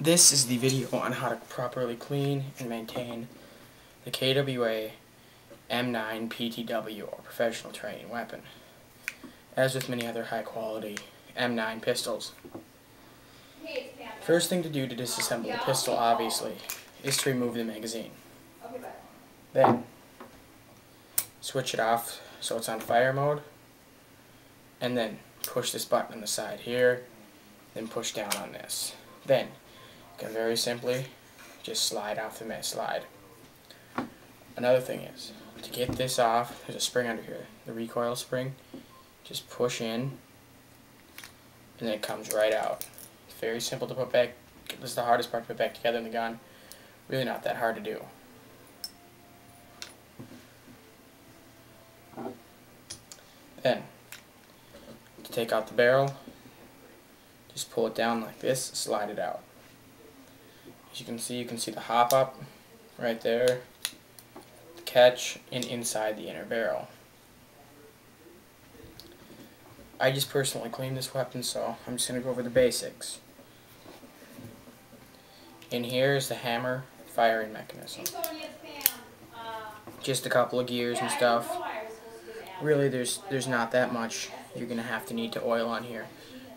This is the video on how to properly clean and maintain the KWA M9 PTW, or professional training weapon. As with many other high quality M9 pistols, first thing to do to disassemble the pistol, obviously, is to remove the magazine. Then switch it off so it's on fire mode, and then push this button on the side here, then push down on this. Then you can very simply just slide off the slide. Another thing is, to get this off, there's a spring under here, the recoil spring. Just push in, and then it comes right out. It's very simple to put back. This is the hardest part to put back together in the gun. Really not that hard to do. Then, to take out the barrel, just pull it down like this, slide it out. As you can see the hop up right there, the catch, and inside the inner barrel. I just personally cleaned this weapon, so I'm just going to go over the basics. In here is the hammer firing mechanism. Just a couple of gears and stuff. Really, there's not that much you're going to need to oil on here.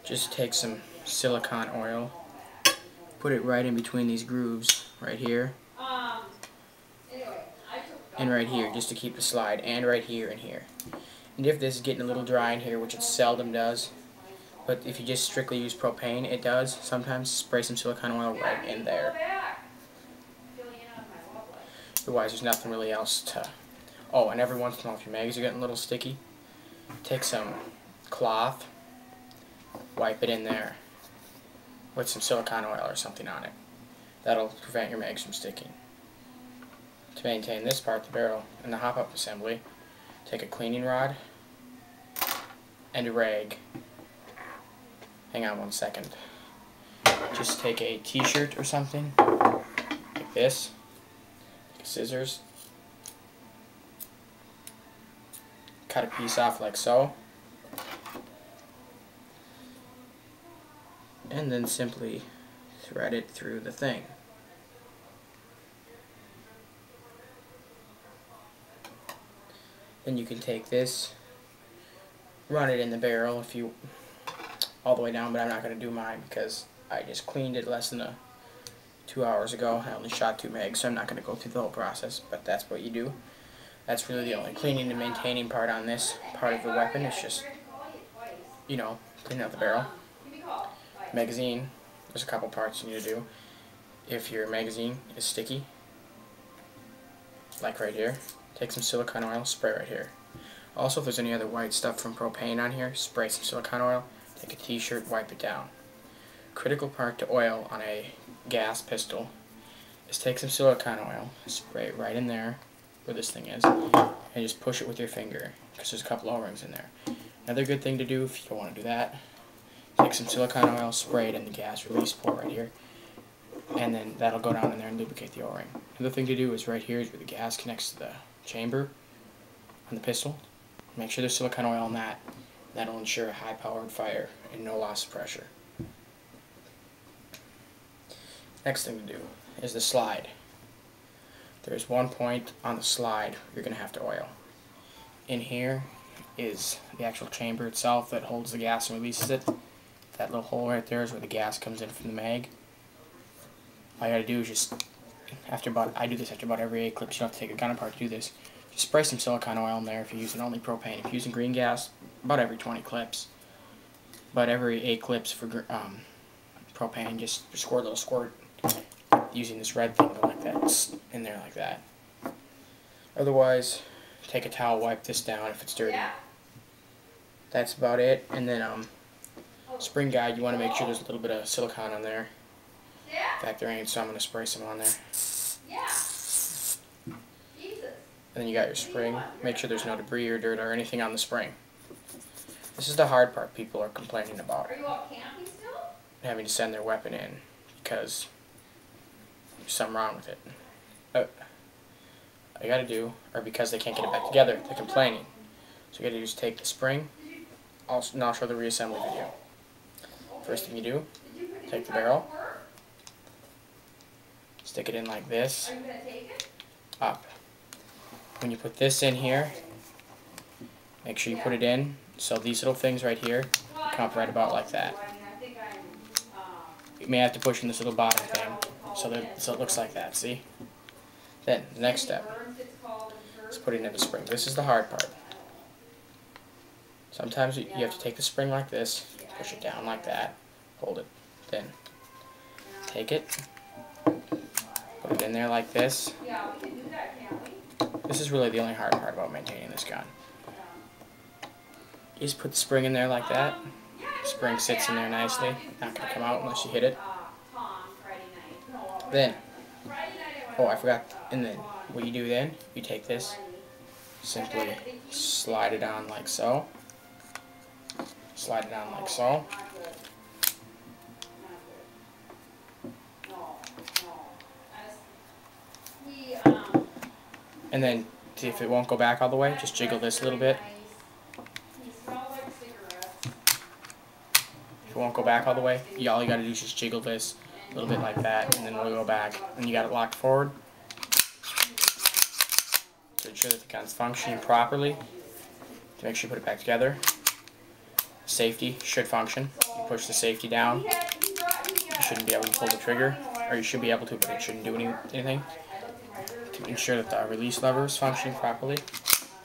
Just take some silicone oil, put it right in between these grooves, right here, and right here, just to keep the slide, and right here and here. And if this is getting a little dry in here, which it seldom does, but if you just strictly use propane, it does sometimes, spray some silicone oil right in there. Otherwise, there's nothing really else to... Oh, and every once in a while, if your mags are getting a little sticky, take some cloth, wipe it in there with some silicone oil or something on it. That'll prevent your mags from sticking. To maintain this part, the barrel, and the hop-up assembly, take a cleaning rod and a rag. Hang on one second. Just take a t-shirt or something, like this, take scissors, cut a piece off like so, and then simply thread it through the thing. Then you can take this, run it in the barrel if you all the way down, but I'm not going to do mine because I just cleaned it less than 2 hours ago. I only shot 2 mags, so I'm not going to go through the whole process, but that's what you do. That's really the only cleaning and maintaining part on this part of the weapon. It's just, you know, cleaning out the barrel. Magazine, there's a couple parts you need to do. If your magazine is sticky, like right here, take some silicone oil, spray right here. Also, if there's any other white stuff from propane on here, spray some silicone oil, take a t-shirt, wipe it down. Critical part to oil on a gas pistol is take some silicone oil, spray it right in there where this thing is, and just push it with your finger, because there's a couple O-rings in there. Another good thing to do if you don't want to do that, take some silicone oil, spray it in the gas release port right here, and then that'll go down in there and lubricate the O-ring. Another thing to do is right here is where the gas connects to the chamber on the pistol. Make sure there's silicone oil on that. That'll ensure a high-powered fire and no loss of pressure. Next thing to do is the slide. There's one point on the slide you're going to have to oil. In here is the actual chamber itself that holds the gas and releases it. That little hole right there is where the gas comes in from the mag. All you gotta do is just, I do this after about every 8 clips. You don't have to take a gun apart to do this. Just spray some silicone oil in there if you're using only propane. If you're using green gas, about every 20 clips. But every 8 clips for propane, just squirt a little squirt using this red thing like that, in there like that. Otherwise, take a towel, wipe this down if it's dirty. That's about it. And then spring guide, you want to make sure there's a little bit of silicone on there. In fact, there ain't, so I'm going to spray some on there. And then you got your spring. Make sure there's no debris or dirt or anything on the spring. This is the hard part people are complaining about. Are you all camping still? Having to send their weapon in because there's something wrong with it. All you got to do, or because they can't get it back together, they're complaining. So you got to do is take the spring. Now I'll show the reassembly video. First thing you do, take the barrel, Stick it in like this, up. When you put this in here, make sure you put it in so these little things right here come up right about like that. You may have to push in this little bottom thing so it looks like that, see? Then, the next step is putting in the spring. This is the hard part. Sometimes you have to take the spring like this, push it down like that, hold it, then take it, put it in there like this. This is really the only hard part about maintaining this gun. You just put the spring in there like that. The spring sits in there nicely, not going to come out unless you hit it. Then, oh I forgot, and then what you do then, you take this, simply slide it on like so. Slide it on like so. And then, see if it won't go back all the way, just jiggle this a little bit. If it won't go back all the way, all you gotta do is just jiggle this a little bit like that, and then it'll go back. And you got it locked forward to ensure that the gun's functioning properly. To make sure you put it back together. Safety should function. You push the safety down. You shouldn't be able to pull the trigger, or you should be able to, but it shouldn't do anything. To ensure that the release lever is functioning properly,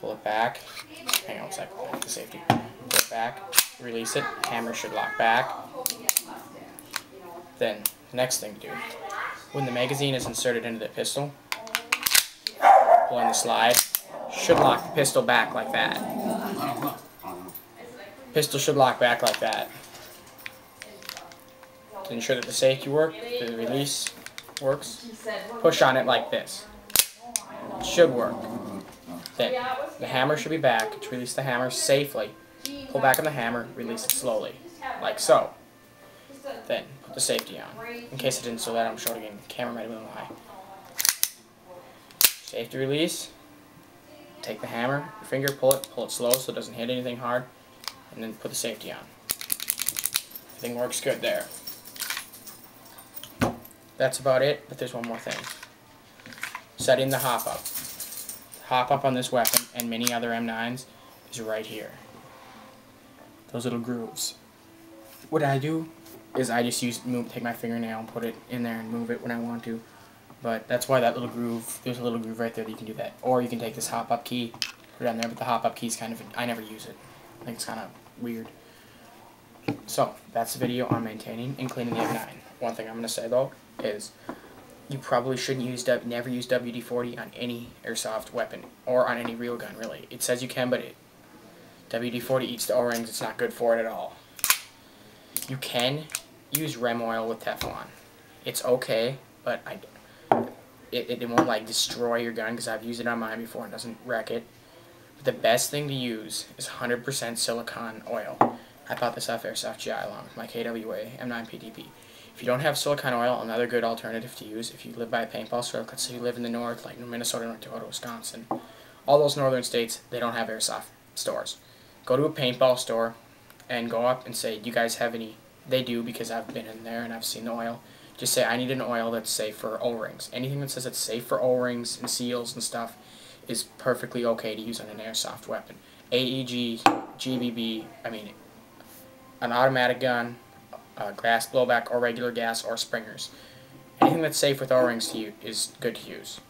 pull it back. Hang on a second, the safety. Pull it back, release it. Hammer should lock back. Then, the next thing to do, when the magazine is inserted into the pistol, pulling the slide, should lock the pistol back like that. Pistol should lock back like that. To ensure that the safety the release works, push on it like this. It should work. Then, the hammer should be back. To release the hammer safely, pull back on the hammer, release it slowly, like so. Then, put the safety on. In case I didn't show that, I'm showing it again. The camera might have been a little high. Safety release. Take the hammer, your finger, pull it slow so it doesn't hit anything hard, and then put the safety on. Everything works good there. That's about it, but there's one more thing. Setting the hop up. The hop up on this weapon and many other M9s is right here. Those little grooves. What I do is I just take my fingernail and put it in there and move it when I want to. But that's why that little groove, there's a little groove right there that you can do that. Or you can take this hop up key, put it on there, but the hop up key is kind of, I never use it. I think it's kind of weird. So, that's the video on maintaining and cleaning the M9. One thing I'm going to say though is you probably shouldn't never use WD-40 on any airsoft weapon or on any real gun really. It says you can, but WD-40 eats the O-rings. It's not good for it at all. You can use Rem oil with Teflon. It's okay, but it won't like destroy your gun because I've used it on mine before and it doesn't wreck it. But the best thing to use is 100% silicone oil. I bought this off Airsoft GI along with my KWA M9 PTP. If you don't have silicone oil, another good alternative to use if you live by a paintball store, let's say you live in the north, like Minnesota, North Dakota, Wisconsin, all those northern states, they don't have airsoft stores. Go to a paintball store and go up and say, do you guys have any? They do, because I've been in there and I've seen the oil. Just say, I need an oil that's safe for O-rings. Anything that says it's safe for O-rings and seals and stuff is perfectly okay to use on an airsoft weapon. AEG, GBB, an automatic gun, glass blowback or regular gas or springers. Anything that's safe with O-rings to use is good to use.